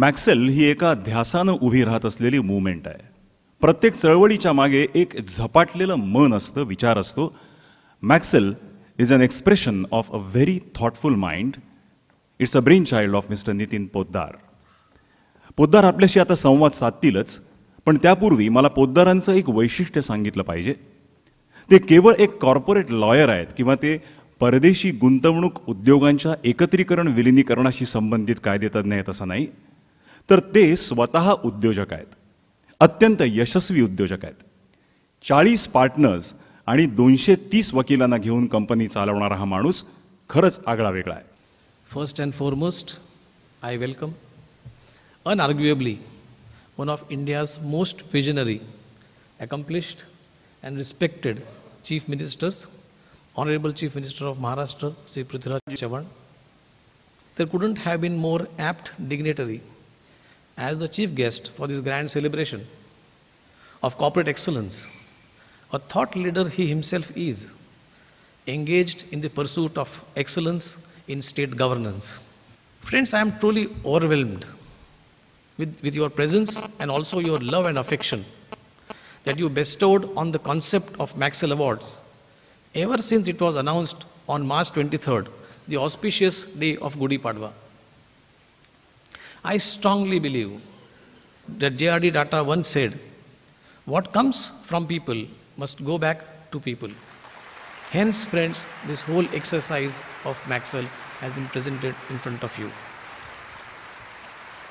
मॅक्सेल ही एका ध्यासानं उभी राहत असलेली मूव्हमेंट आहे. प्रत्येक चळवळीच्या मागे एक झपाटलेलं मन असतं, विचार असतो. Maxell is an expression of a very thoughtful mind. It's a brain child of mister Nitin Poddar. Poddar आपल्याशी आता संवाद साधतीलच, पण त्यापूर्वी मला पोद्दारांचं एक वैशिष्ट्य सांगितलं पाहिजे. ते केवळ एक कॉर्पोरेट लॉयर आहेत किंवा ते परदेशी गुंतवणूक उद्योगांच्या एकत्रीकरण विलिनीकरणाशी संबंधित कायदेतज्ञ आहेत असं नाही, तर ते स्वतः उद्योजक आहेत. अत्यंत यशस्वी उद्योजक आहेत. 40 पार्टनर्स आणि 230 वकिलांना घेऊन कंपनी चालवणारा हा माणूस खरंच आगळा वेगळा आहे. First and foremost, I welcome, unarguably, one of India's most visionary, accomplished and respected Chief Ministers, Honorable Chief Minister of Maharashtra, Shri Prithviraj Chavan. There couldn't have been more apt dignitary as the chief guest for this grand celebration of corporate excellence. A thought leader he himself is, engaged in the pursuit of excellence in state governance. Friends, I am truly overwhelmed with your presence and also your love and affection that you bestowed on the concept of Maxwell Awards ever since it was announced on March 23rd, the auspicious day of Gudi Padwa. I strongly believe that J.R.D. Tata once said, "What comes from people must go back to people." Hence, friends, this whole exercise of Maxwell has been presented in front of you.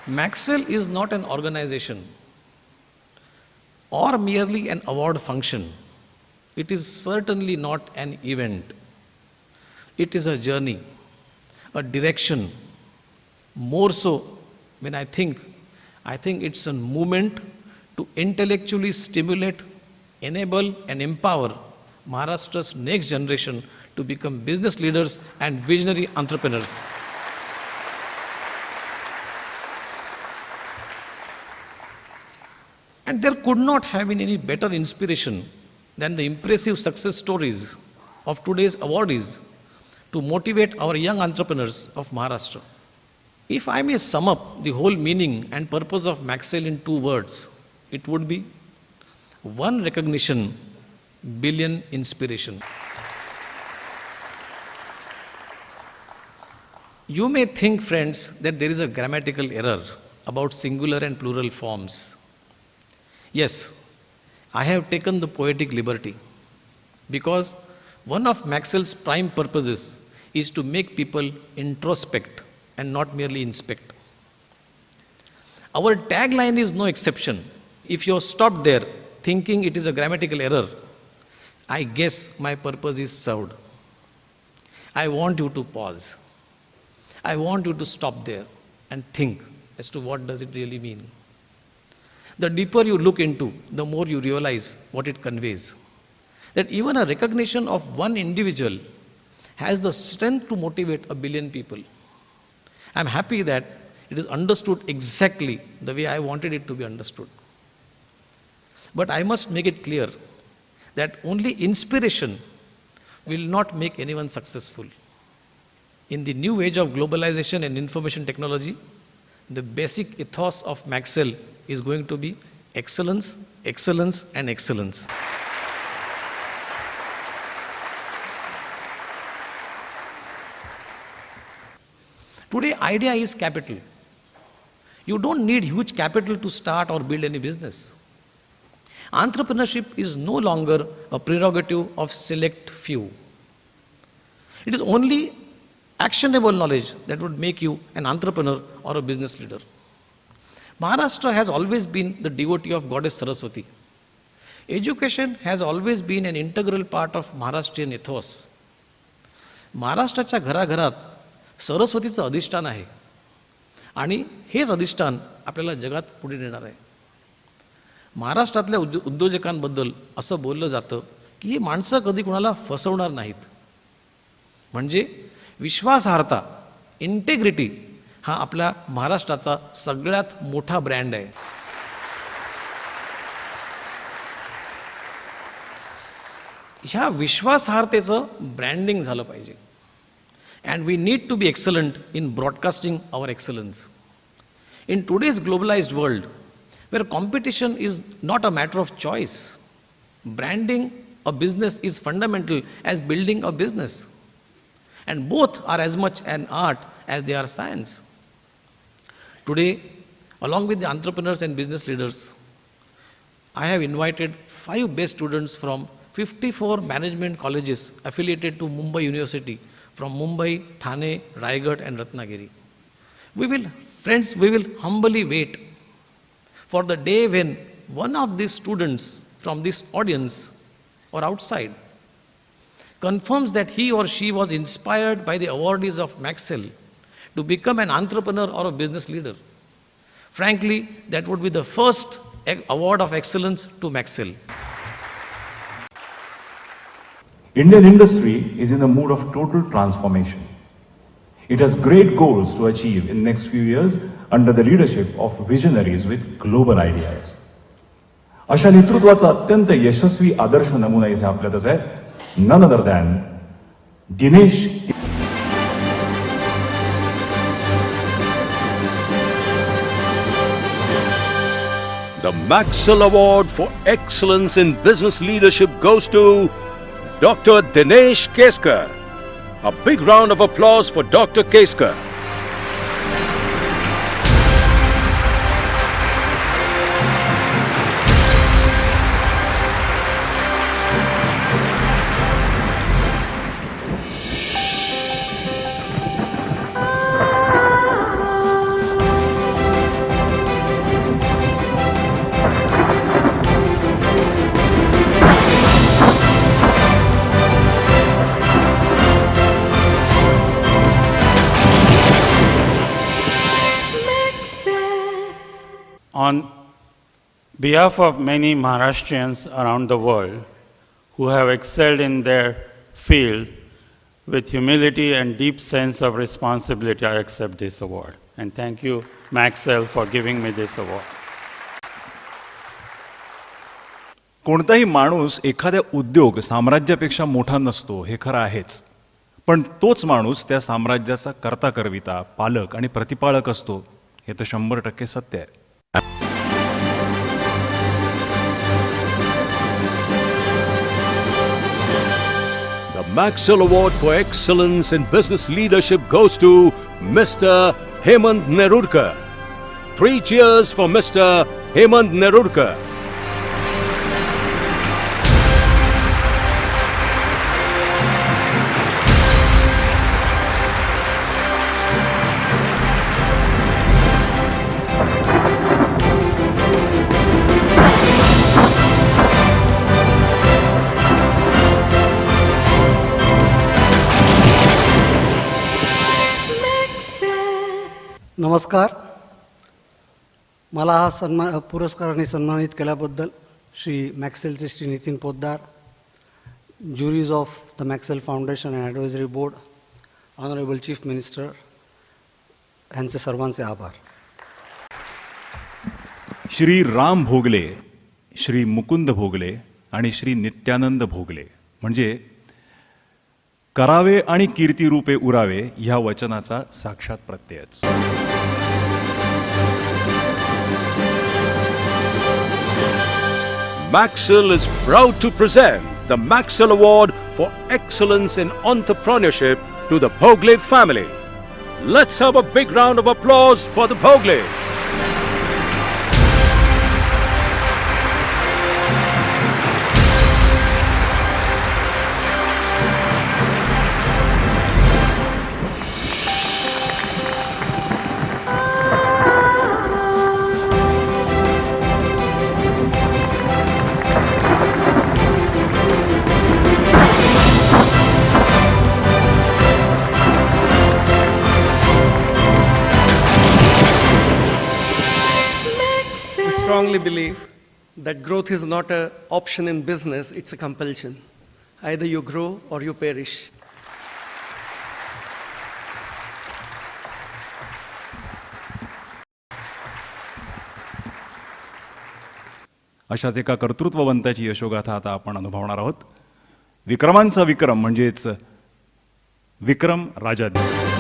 Maxwell is not an organization or merely an award function. It is certainly not an event. It is a journey, a direction. More so, when I think it's a movement to intellectually stimulate, enable and empower Maharashtra's next generation to become business leaders and visionary entrepreneurs. And there could not have been any better inspiration than the impressive success stories of today's awardees to motivate our young entrepreneurs of Maharashtra. If I may sum up the whole meaning and purpose of Maxwell in 2 words, it would be 1 recognition, billion inspiration. You may think, friends, that there is a grammatical error about singular and plural forms. Yes, I have taken the poetic liberty because one of Maxwell's prime purposes is to make people introspect and not merely inspect. Our tagline is no exception. If you stop there thinking it is a grammatical error, I guess my purpose is served. I want you to pause. I want you to stop there and think as to what does it really mean. The deeper you look into, the more you realize what it conveys. That even a recognition of one individual has the strength to motivate a billion people. I'm happy that it is understood exactly the way I wanted it to be understood. But I must make it clear that only inspiration will not make anyone successful. In the new age of globalization and information technology, the basic ethos of Maxwell is going to be excellence, excellence and excellence. Today, idea is capital. You don't need huge capital to start or build any business. Entrepreneurship is no longer a prerogative of select few. It is only actionable knowledge that would make you an entrepreneur or a business leader. Maharashtra has always been the devotee of Goddess Saraswati. Education has always been an integral part of Maharashtrian ethos. महाराष्ट्राच्या घराघरात सरस्वतीचं अधिष्ठान आहे आणि हेच अधिष्ठान आपल्याला जगात पुढे नेणार आहे. महाराष्ट्रातल्या उद्योजकांबद्दल असं बोललं जातं की ही माणसं कधी कोणाला फसवणार नाहीत. म्हणजे विश्वासार्हता, इंटेग्रिटी हा आपल्या महाराष्ट्राचा सगळ्यात मोठा ब्रँड आहे. ह्या विश्वासार्हतेचं ब्रँडिंग झालं पाहिजे. And we need to be excellent in broadcasting our excellence. In today's globalized world, where competition is not a matter of choice, branding a business is fundamental as building a business. And both are as much an art as they are science. Today, along with the entrepreneurs and business leaders, I have invited 5 best students from 54 management colleges affiliated to Mumbai University from Mumbai, Thane, Raigad and Ratnagiri. Friends, we will humbly wait for the day when one of these students from this audience or outside confirms that he or she was inspired by the awardees of Maxell to become an entrepreneur or a business leader. Frankly, that would be the first award of excellence to Maxell. Indian industry is in a mood of total transformation. It has great goals to achieve in next few years under the leadership of visionaries with global ideas. अशा नेतृत्वाचा अत्यंत यशस्वी आदर्श नमुना इथे आपल्यातच आहे. None other than Dinesh. The Maxell Award for Excellence in Business Leadership goes to Dr. Dinesh Keskar. A big round of applause for Dr. Keskar. On behalf of many Maharashtrians around the world who have excelled in their field, with humility and deep sense of responsibility, I accept this award. And thank you, Maxell, for giving me this award. कोणताही माणूस एखाद्या उद्योग साम्राज्यापेक्षा मोठा नसतो हे खरं आहेच. पण तोच माणूस त्या साम्राज्याचा कर्ता करविता, पालक आणि प्रतिपाळक असतो हे तर 100% सत्य आहे. The Maxell Award for Excellence in Business Leadership goes to Mr. Hemant Nerurkar. 3 cheers for Mr. Hemant Nerurkar. नमस्कार. मला हा पुरस्काराने सन्मानित केल्याबद्दल श्री मॅक्सेलचे Shri Nitin Poddar, juries of the Maxell foundation and advisory board, honourable chief minister यांचे सर्वांचे आभार. श्री राम भोगले, श्री मुकुंद भोगले आणि श्री नित्यानंद भोगले म्हणजे करावे आणि कीर्तिरूपे उरावे ह्या वचनाचा साक्षात प्रत्ययच. Maxell is proud to present the Maxell Award for Excellence in Entrepreneurship to the Bhogle family. Let's have a big round of applause for the Bhogle. Strongly believe that growth is not an option in business, it's a compulsion. Either you grow or you perish. अशाच एका कर्तृत्ववंताची यशोगाथा आता आपण अनुभवणार आहोत. विक्रमांचा विक्रम म्हणजेच विक्रम राजाधिराज.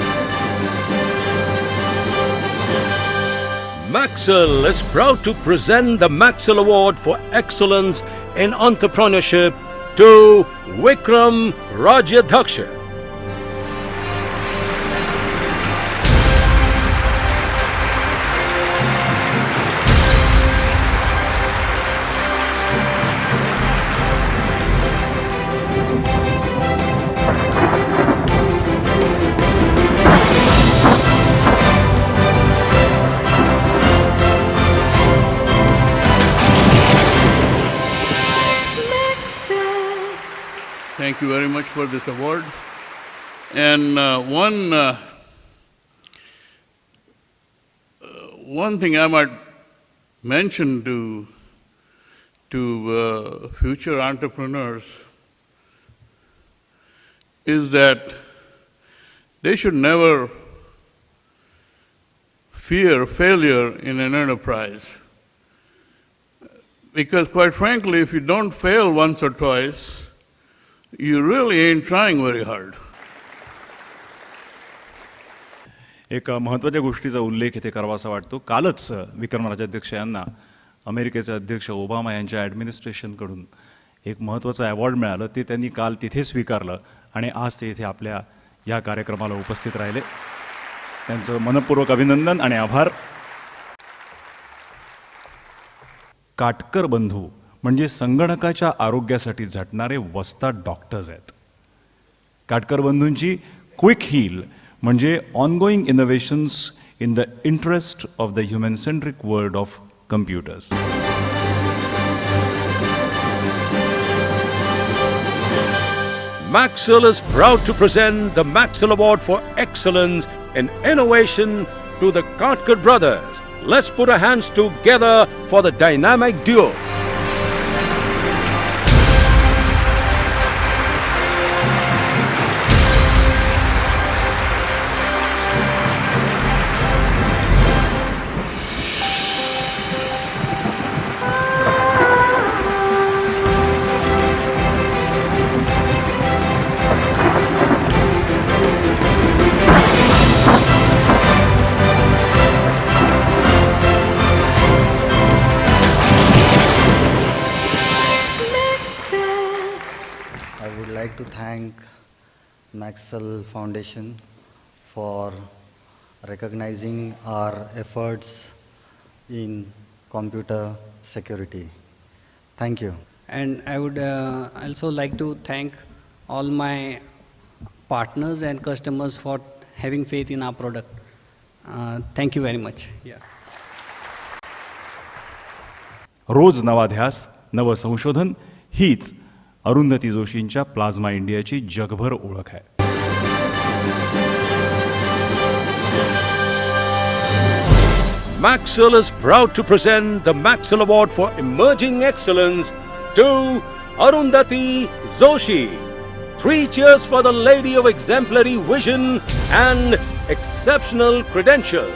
Maxell is proud to present the Maxell Award for Excellence in Entrepreneurship to Vikram Rajadhaksha. Thank you very much for this award. And one thing I might mention to future entrepreneurs is that they should never fear failure in an enterprise. Because quite frankly, if you don't fail once or twice, you really ain't trying very hard. एक महत्त्वाच्या गोष्टीचा उल्लेख इथे करावासा वाटतो. कालच विक्रम राजाध्यक्ष यांना अमेरिकेचे अध्यक्ष ओबामा यांच्या ॲडमिनिस्ट्रेशनकडून एक महत्त्वाचं अवॉर्ड मिळालं. ते त्यांनी काल तिथे स्वीकारलं आणि आज ते इथे आपल्या या कार्यक्रमाला उपस्थित राहिले. त्यांचं मनपूर्वक अभिनंदन आणि आभार. काटकर बंधू म्हणजे संगणकाच्या आरोग्यासाठी झटणारे वस्ताद डॉक्टर्स आहेत. काटकर बंधूंची क्विक हील म्हणजे ongoing innovations in the interest of the human centric world of computers. Maxell is proud to present the Maxell Award for Excellence in Innovation to the Katkar brothers. Let's put our hands together for the dynamic duo. I would like to thank Maxell Foundation for recognizing our efforts in computer security. Thank you. And I would also like to thank all my partners and customers for having faith in our product. Thank you very much. रोज नवा ध्यास, नवं संशोधन हीच Arundhati जोशींच्या plasma इंडियाची जगभर ओळख आहे. Maxell is proud to present the Maxell Award for Emerging Excellence to Arundhati Joshi. 3 cheers for the lady of exemplary vision and exceptional credentials.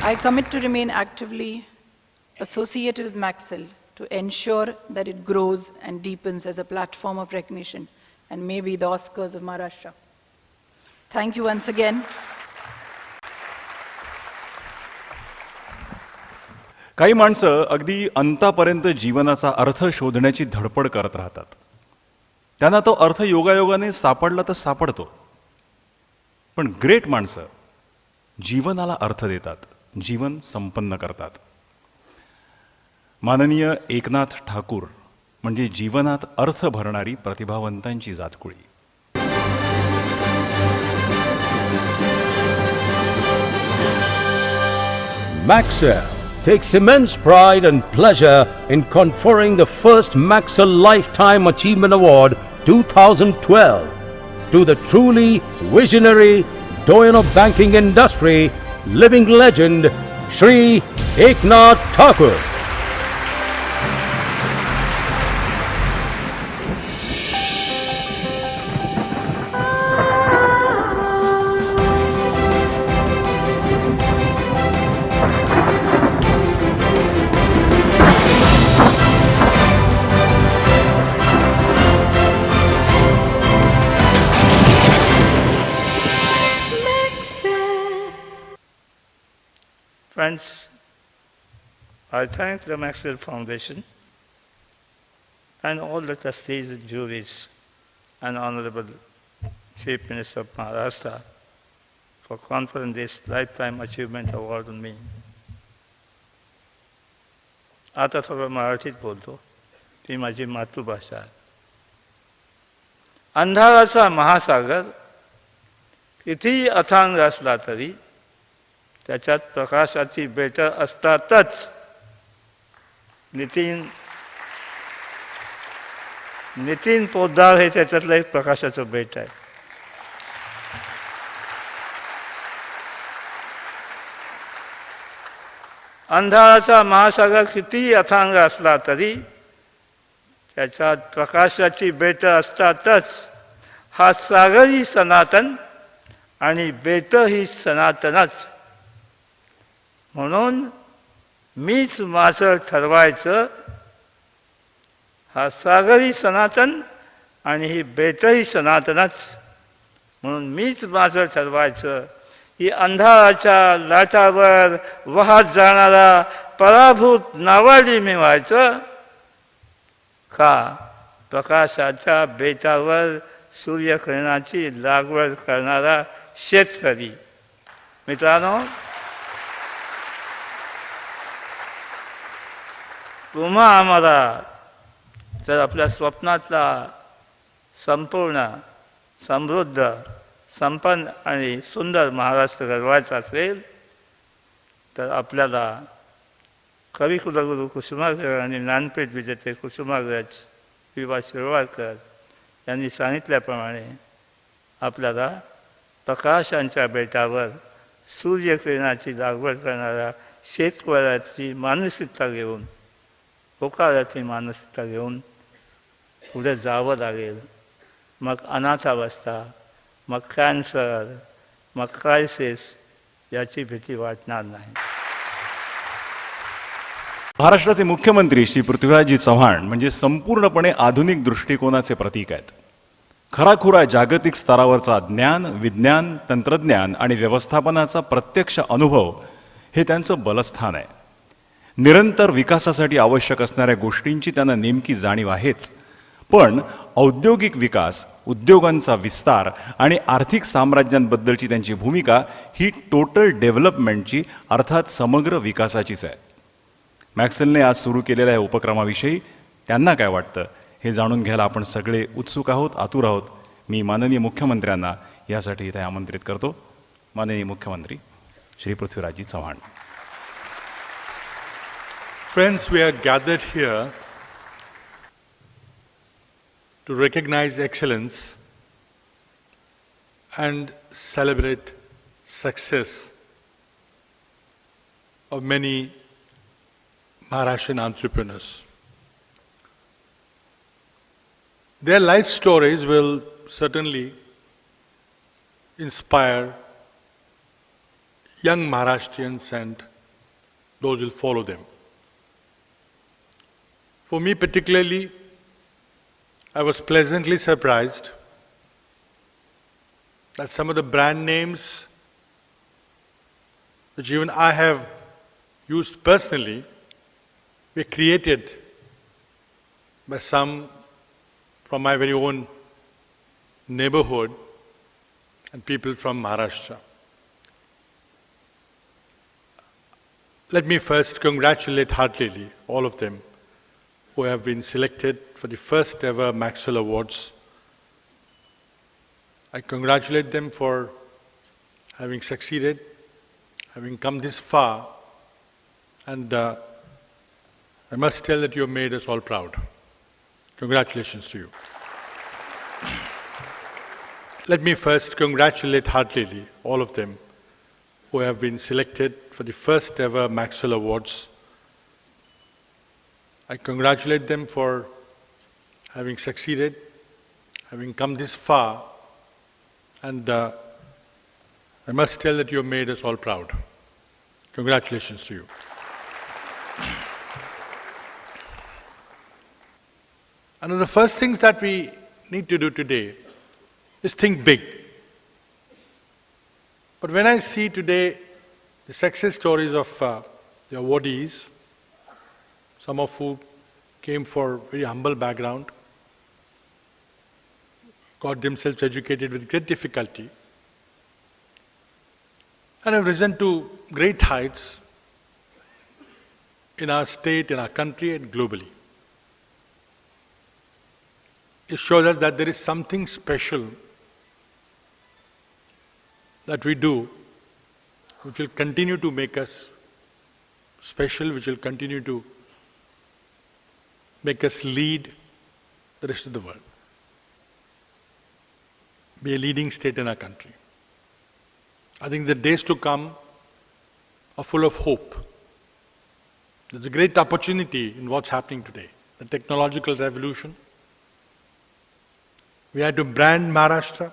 I commit to remain actively associated with Maxell to ensure that it grows and deepens as a platform of recognition and maybe the Oscars of Maharashtra. Thank you once again. काही माणसं अगदी अंतापर्यंत जीवनाचा अर्थ शोधण्याची धडपड करत राहतात. त्यांना तो अर्थ योगायोगाने सापडला तर सापडतो. पण ग्रेट माणसं जीवनाला अर्थ देतात, जीवन संपन्न करतात. माननीय एकनाथ ठाकूर म्हणजे जीवनात अर्थ भरणारी प्रतिभावंतांची जातकुळी. Maxell takes immense pride and pleasure in conferring the first Maxell Lifetime Achievement Award 2012 to the truly visionary doyen of banking industry, living legend Shri Eknath Thakur. Friends, I thank the Maxwell Foundation and all the trustees and juries and Honorable Chief Minister of Maharashtra for conferring this Lifetime Achievement Award on me. आता थोडं मराठीत बोलतो, ती माझी मातृभाषा आहे. अंधाराचा महासागर कितीही अथांग असला तरी त्याच्यात प्रकाशाची बेटं असतातच. नितीन पोद्दार हे त्याच्यातलं एक प्रकाशाचं बेट आहे. अंधाराचा महासागर कितीही अथांग असला तरी त्याच्यात प्रकाशाची बेटं असतातच. हा सागरही सनातन आणि बेटही सनातनच. म्हणून मीच माझं ठरवायचं. हा सागरही सनातन आणि ही बेटही सनातनच. म्हणून मीच माझं ठरवायचं. ही अंधाराच्या लाटावर वाहत जाणारा पराभूत नावाडी मी व्हायचं का प्रकाशाच्या बेटावर सूर्यकिरणाची लागवड करणारा शेतकरी. मित्रांनो, तुम्हा आम्हाला जर आपल्या स्वप्नातला संपूर्ण समृद्ध संपन्न आणि सुंदर महाराष्ट्र घडवायचा असेल तर आपल्याला कविकुलगुरू कुसुमाग्रज आणि ज्ञानपीठ विजेते कुसुमाग्रज वि.वा. शिरवाडकर यांनी सांगितल्याप्रमाणे आपल्याला प्रकाशांच्या बेटावर सूर्यकिरणाची लागवड करणाऱ्या शेतकऱ्याची मानसिकता घेऊन, होकाराची मानसिकता घेऊन पुढे जावं लागेल. मग अनाथावस्था, मग कॅन्सर, मग क्रायसिस याची भीती वाटणार नाही. महाराष्ट्राचे मुख्यमंत्री श्री पृथ्वीराजजी चव्हाण म्हणजे संपूर्णपणे आधुनिक दृष्टिकोनाचे प्रतीक आहेत. खराखुरा जागतिक स्तरावरचा ज्ञान, विज्ञान, तंत्रज्ञान आणि व्यवस्थापनाचा प्रत्यक्ष अनुभव हे त्यांचं बलस्थान आहे. निरंतर विकासासाठी आवश्यक असणाऱ्या गोष्टींची त्यांना नेमकी जाणीव आहेच. पण औद्योगिक विकास, उद्योगांचा विस्तार आणि आर्थिक साम्राज्यांबद्दलची त्यांची भूमिका ही टोटल डेव्हलपमेंटची अर्थात समग्र विकासाचीच आहे. मॅक्सेलने आज सुरू केलेल्या या उपक्रमाविषयी त्यांना काय वाटतं हे जाणून घ्यायला आपण सगळे उत्सुक आहोत, आतुर आहोत. मी माननीय मुख्यमंत्र्यांना यासाठी इथे आमंत्रित करतो. माननीय मुख्यमंत्री Shri पृथ्वीराजजी Chavan. Friends, we are gathered here to recognize excellence and celebrate success of many Maharashtrian entrepreneurs. Their life stories will certainly inspire young Maharashtrians and those who will follow them. For me particularly, I was pleasantly surprised that some of the brand names which even I have used personally were created by some from my very own neighborhood and people from Maharashtra. Let me first congratulate heartily all of them who have been selected for the first ever Maxwell Awards. I congratulate them for having succeeded, having come this far, and I must tell that you have made us all proud. Congratulations to you. Let me first congratulate heartily all of them who have been selected for the first ever Maxwell Awards. I congratulate them for having succeeded, having come this far, and I must tell that you have made us all proud. Congratulations to you. And one of the first things that we need to do today is think big. But when I see today the success stories of the awardees, some of who came for very humble background, got themselves educated with great difficulty, and have risen to great heights in our state, in our country, and globally. It shows us that there is something special that we do which will continue to make us special, which will continue to make us lead the rest of the world, be a leading state in our country. I think the days to come are full of hope. There's a great opportunity in what's happening today, the technological revolution. We had to brand Maharashtra.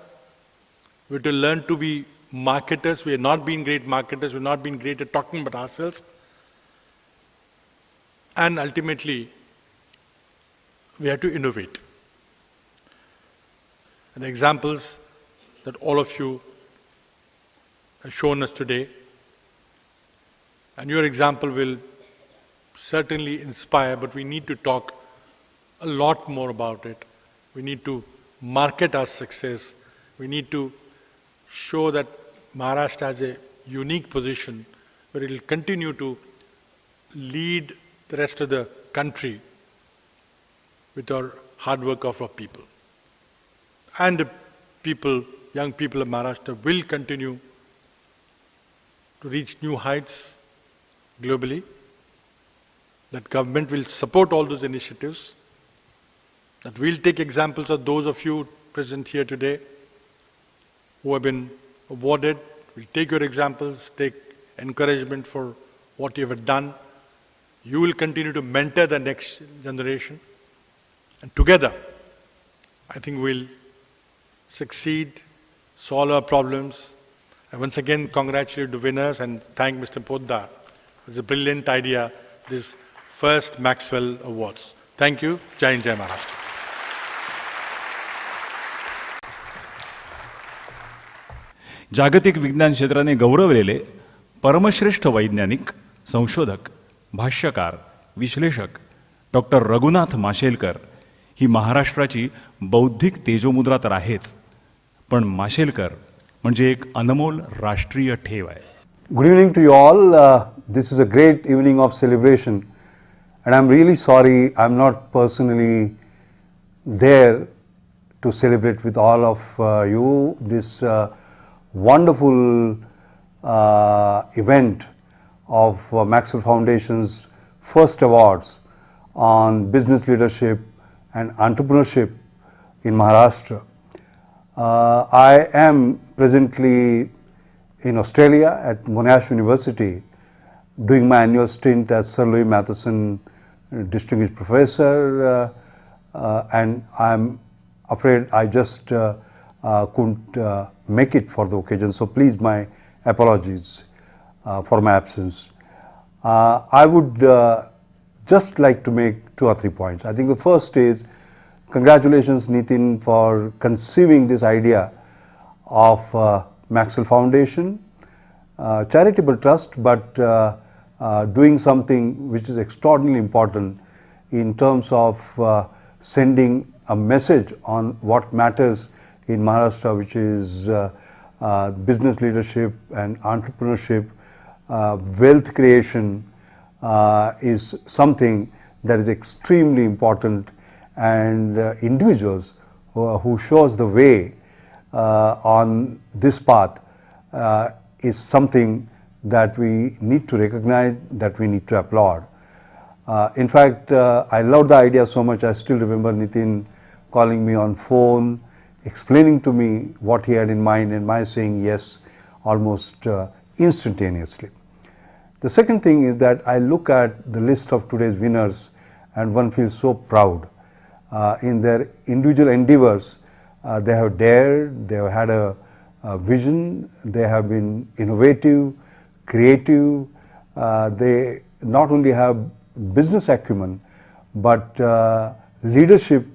We had to learn to be marketers. We have not been great marketers. We have not been great at talking about ourselves. And ultimately, we have to innovate. And the examples that all of you have shown us today, and your example will certainly inspire, but we need to talk a lot more about it. We need to market our success. We need to show that Maharashtra has a unique position where it will continue to lead the rest of the country with our hard work of our people. And the people, young people of Maharashtra will continue to reach new heights globally. That government will support all those initiatives. That we'll take examples of those of you present here today who have been awarded. We'll take your examples, take encouragement for what you have done. You will continue to mentor the next generation. And together, I think we'll succeed, solve our problems. I once again congratulate the winners and thank Mr. Poddar. It was a brilliant idea, this first Maxwell Awards. Thank you. Jai Hind, Jai Maharashtra. जागतिक विज्ञान क्षेत्राने गौरवलेले परमश्रेष्ठ वैज्ञानिक, संशोधक, भाष्यकार, विश्लेषक doctor Raghunath Mashelkar ही महाराष्ट्राची बौद्धिक तेजोमुद्रा तर आहेच, पण माशेलकर म्हणजे एक अनमोल राष्ट्रीय ठेव आहे. Good evening to you all. This is a great evening of celebration, and I'm really sorry I'm not personally there to celebrate with all of you this wonderful event of Maxwell Foundation's first awards on business leadership and entrepreneurship in Maharashtra. I am presently in Australia at Monash University doing my annual stint as Sir Louis Matheson Distinguished Professor, and I'm afraid I just couldn't make it for the occasion, so please my apologies for my absence. I would just like to make 2 or 3 points. I think the first is congratulations Nitin for conceiving this idea of Maxwell Foundation, charitable trust, but doing something which is extraordinarily important in terms of sending a message on what matters in Maharashtra, which is business leadership and entrepreneurship. Wealth creation is something that is extremely important, and individuals who shows the way on this path is something that we need to recognize, that we need to applaud. In fact, I love the idea so much. I still remember Nitin calling me on phone, explaining to me what he had in mind, and my saying yes almost instantaneously. The second thing is that I look at the list of today's winners and one feels so proud. In their individual endeavors, they have dared, they have had a vision, they have been innovative, creative, they not only have business acumen, but leadership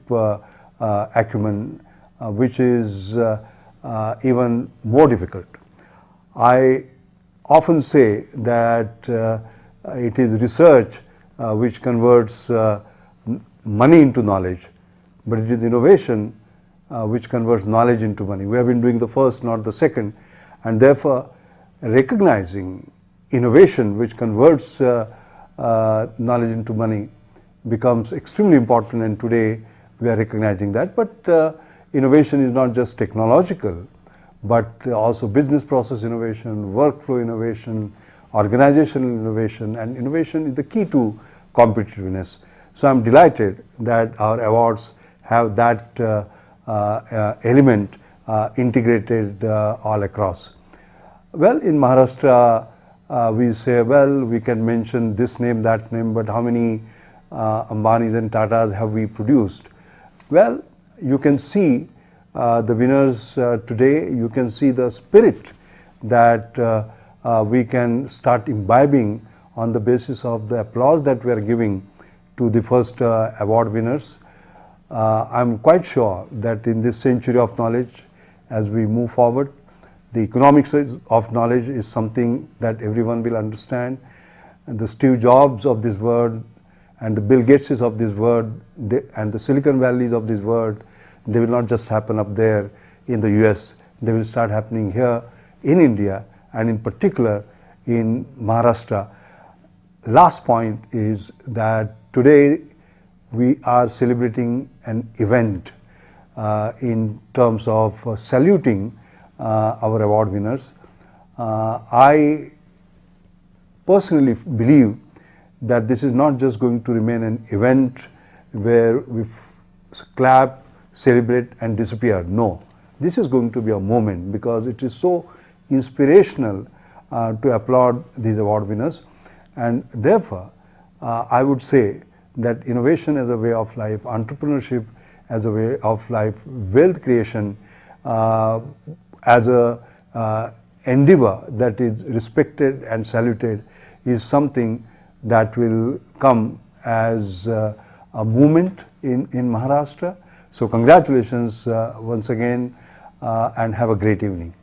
acumen, which is even more difficult. I often say that it is research which converts money into knowledge, but it is innovation which converts knowledge into money. We have been doing the first, not the second, and therefore recognizing innovation which converts knowledge into money becomes extremely important, and today we are recognizing that. But innovation is not just technological, but also business process innovation, workflow innovation, organizational innovation, and innovation is the key to competitiveness. So I'm delighted that our awards have that element integrated all across. Well, in Maharashtra, we say, well, we can mention this name, that name, but how many Ambanis and Tatas have we produced? Well, you can see the winners today, you can see the spirit that we can start imbibing on the basis of the applause that we are giving to the first award winners. I'm quite sure that in this century of knowledge, as we move forward, the economics of knowledge is something that everyone will understand. And the Steve Jobs of this world and the Bill Gateses of this world and the Silicon Valleys of this world, they will not just happen up there in the US, they will start happening here in India and in particular in Maharashtra. Last point is that today we are celebrating an event in terms of saluting our award winners. I personally believe that this is not just going to remain an event where we clap, celebrate and disappear. No, this is going to be a moment because it is so inspirational to applaud these award winners, and therefore I would say that innovation as a way of life, entrepreneurship as a way of life, wealth creation as a endeavor that is respected and saluted is something that will come as a movement in Maharashtra. So congratulations once again and have a great evening.